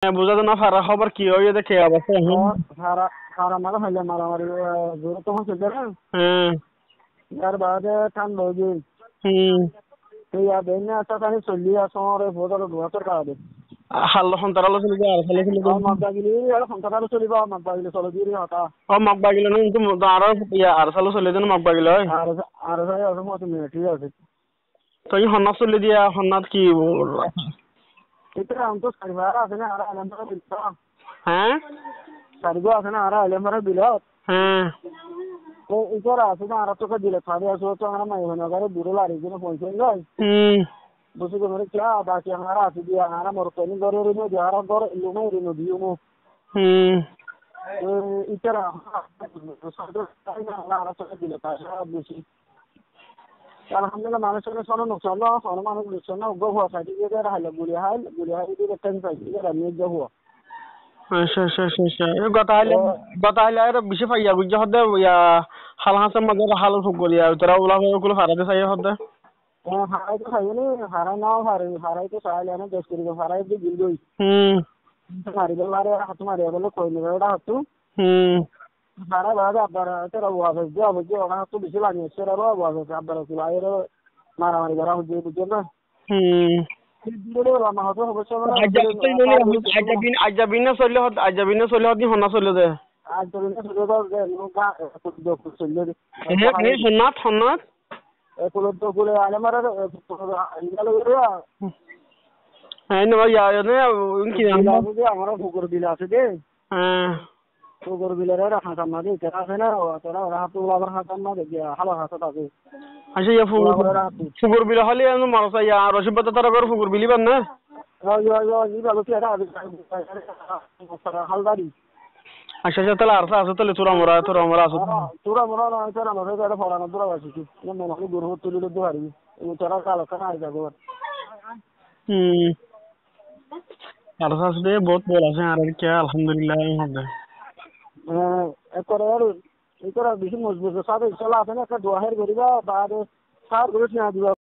বুঝা তো না ফারা খবর কি হয়ে দেখে অবস্থা এখন সারা সারা মারা হইলে মারামারি জোরে তখন চলছে না। হ্যাঁ তার বাদে ঠান্ডা হয়ে গিয়ে হুম এই বেনে একটা টানি চলি আসরে ভোটার ভোটার কার্ডে হাল্লা সন্তারালো চলে যায় আর ফেলে ফেলে মাগবাগিলি আর সন্তানারও চলিব মাগবাগিলি চলে দিয়ে হতা ও মগবাগিল না কিন্তু আর আর সালো চলে দেন মগবাগিল হয় আর আর ভাই আর মত নিয়ে ঠিক আছে। তো এই হন্না চলে দিয়া হন্নাত কি এটা আমি তো সারিবার আছে না আর আলমরা বিল হ্যাঁ সারিগো আছে না আর আলমরা বিল হ্যাঁ তো ইকর আছে না আর তো দিলে খাবে আসো তো আমরা মাই হনা করে বুড়ো লারি জন্য পৌঁছে যাই বুঝি তো মানে क्या बाकी हमारा आती दिया हमारा मोरतनी गरे रे जो हमारा घर लुमे रे नो दियो मो इतरा सदर ना हमारा तो दिले पासा बुझी alhamdulillah মানুষের সনো নকশালো সনো মানুষ লুছনা উগো হওয়া সাইডে দিয়ে রাখলে গুলি হাই দিয়ে টেন পাইছি এরা নিয়ে যাবো আচ্ছা আচ্ছা আচ্ছা গতাইলে আর বেশি ফাইয়া বুঝা হদে ইয়া হাল হাসের মধ্যে হাল ফুগলিয়া তোরা ওলা গুলো ফারাতে চাই হদে হারাই তো খাইনি হারাই নাও হারাই তো চাইলে না দেশ করি হারাই দিয়ে গিল গই মারিবে মারে হাত মারিয়া বলে কই নিবে ওটা হাতু হারা বাদে আবার তোরা ওয়াবে যে ওরা হাতু বেশি লাগে সেরা ওয়াবে আবার কুলাইর মারামারি করা হচ্ছে বুঝছো না আজাবিনে চলে হদি হন্না চলে দে আজবিনে চলে দাও যে নৌকা চলে দে হন্নাত হন্নাত এগুলো তো বলে আলেমারা ইগালো গেরা হ্যাঁ না ইয়া নে কি আমরা পুকুর বিল আছে দে হ্যাঁ পুকুর বিলের রাখা কাম না দে আছে না তোরা ওরা হাতু আবার হাতাম না দে হালা হাতা আছে আচ্ছা ইয়া ফুকুর বিল হলে মারসা ইয়া রশিদ তারা করে ফুকুর বিলি বান না ইগালো কি এটা হালদারি আচ্ছা আচ্ছা তাহলে আর আছে তাহলে তোরা মোরা আছে তোরা মোরা না তোরা মোরা এটা পড়ানো তোরা আছে কি মনে হয় গুরু তুলিলে তো পারবি তোরা কালো কানা আর যাবো আর আসলে বহুত বল আছে আর কি আলহামদুলিল্লাহ হবে একবার বেশি মজবুত সাথে চলা আছে না একটা দোয়াহের করিবা বা সার করে না দিবা